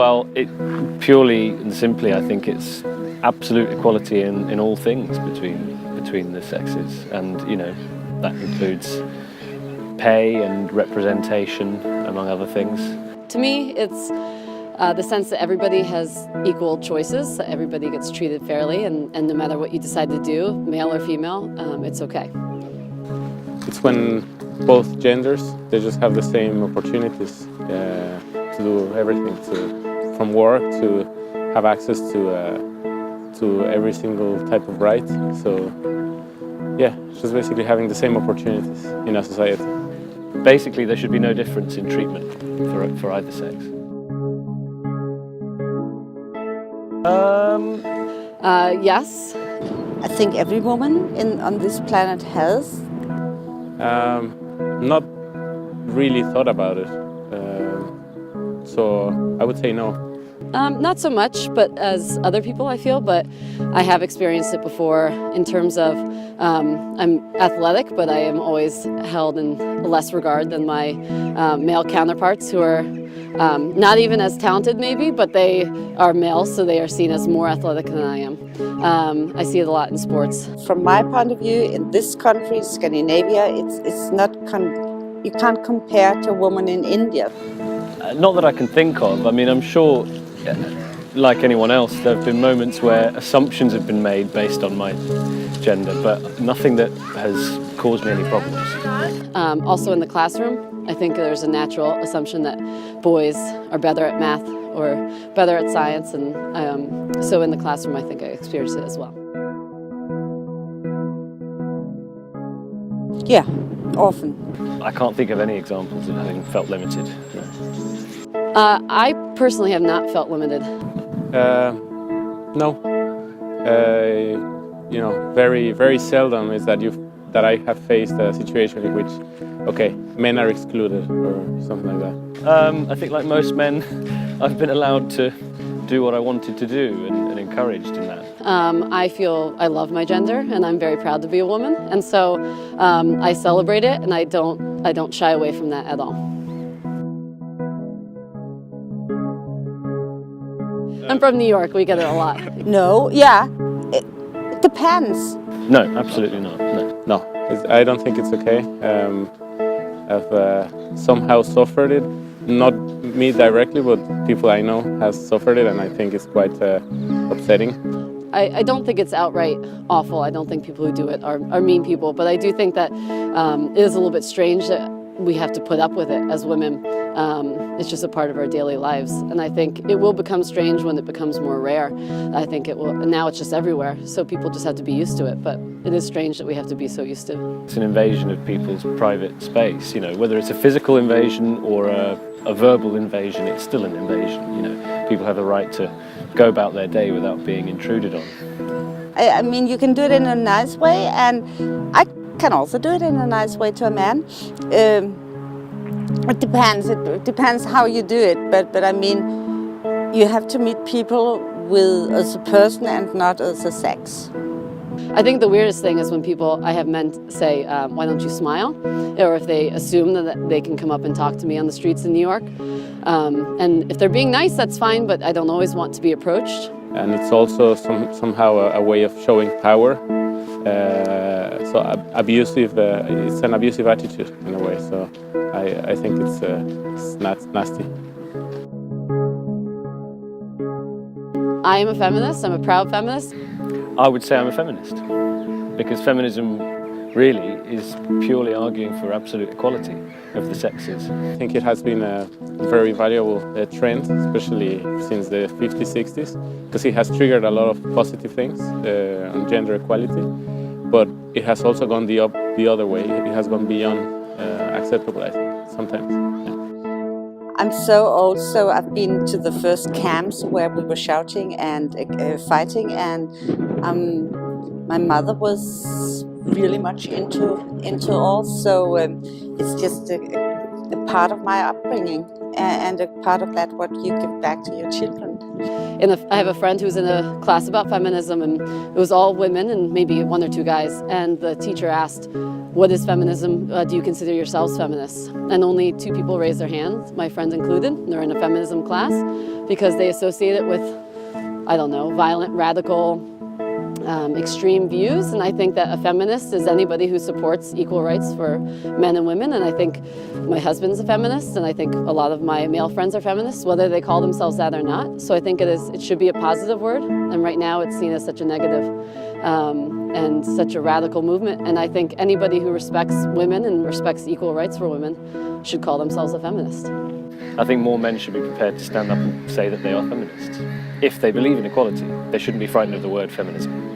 Well, purely and simply, I think it's absolute equality in all things between the sexes, and that includes pay and representation, among other things. To me, it's the sense that everybody has equal choices, that everybody gets treated fairly, and no matter what you decide to do, male or female, it's okay. It's when both genders, they just have the same opportunities to do everything, from work to have access to every single type of right. So yeah, just basically having the same opportunities in a society. Basically, there should be no difference in treatment for either sex. Yes. I think every woman on this planet has. Not really thought about it, so I would say no. Not so much, but as other people I feel, but I have experienced it before in terms of I'm athletic, but I am always held in less regard than my male counterparts who are not even as talented maybe, but they are male, so they are seen as more athletic than I am. I see it a lot in sports. From my point of view, in this country, Scandinavia, it's not you can't compare to a woman in India. Not that I can think of. I mean, I'm sure, like anyone else, there have been moments where assumptions have been made based on my gender, but nothing that has caused me any problems. Also in the classroom, I think there's a natural assumption that boys are better at math or better at science, and so in the classroom I think I experienced it as well. Yeah, often. I can't think of any examples of having felt limited. I personally have not felt limited. No. Very, very seldom is that I have faced a situation in which, okay, men are excluded or something like that. I think like most men, I've been allowed to do what I wanted to do and encouraged in that. I feel I love my gender and I'm very proud to be a woman, and so I celebrate it, and I don't shy away from that at all. I'm from New York, we get it a lot. No, yeah, it depends. No, absolutely not. No, I don't think it's okay. I've somehow suffered it, not me directly, but people I know has suffered it, and I think it's quite upsetting. I don't think it's outright awful. I don't think people who do it are mean people, but I do think that it is a little bit strange that we have to put up with it as women. It's just a part of our daily lives, and I think it will become strange when it becomes more rare. I think it will, and now it's just everywhere, so people just have to be used to it, but it is strange that we have to be so used to it. It's an invasion of people's private space, whether it's a physical invasion or a verbal invasion, it's still an invasion. People have a right to go about their day without being intruded on. I mean, you can do it in a nice way, and I can also do it in a nice way to a man. It depends. It depends how you do it. But I mean, you have to meet people as a person and not as a sex. I think the weirdest thing is when I have men say, why don't you smile? Or if they assume that they can come up and talk to me on the streets in New York. And if they're being nice, that's fine, but I don't always want to be approached. And it's also somehow a way of showing power. So abusive, it's an abusive attitude in a way, so I think it's nasty. I am a feminist, I'm a proud feminist. I would say I'm a feminist, because feminism really is purely arguing for absolute equality of the sexes. I think it has been a very valuable trend, especially since the 50s, 60s, because it has triggered a lot of positive things on gender equality, but it has also gone the other way. It has gone beyond acceptable, I think, sometimes. Yeah. I'm so old, so I've been to the first camps where we were shouting and fighting, and my mother was really much into all, so it's just a part of my upbringing and a part of that what you give back to your children. I have a friend who's in a class about feminism, and it was all women and maybe one or two guys. And the teacher asked, "What is feminism? Do you consider yourselves feminists?" And only 2 people raised their hands, my friend included. They're in a feminism class because they associate it with, I don't know, violent, radical, extreme views. And I think that a feminist is anybody who supports equal rights for men and women. And I think my husband's a feminist, and I think a lot of my male friends are feminists, whether they call themselves that or not. So I think it should be a positive word, and right now it's seen as such a negative and such a radical movement. And I think anybody who respects women and respects equal rights for women should call themselves a feminist. I think more men should be prepared to stand up and say that they are feminists. If they believe in equality, they shouldn't be frightened of the word feminism.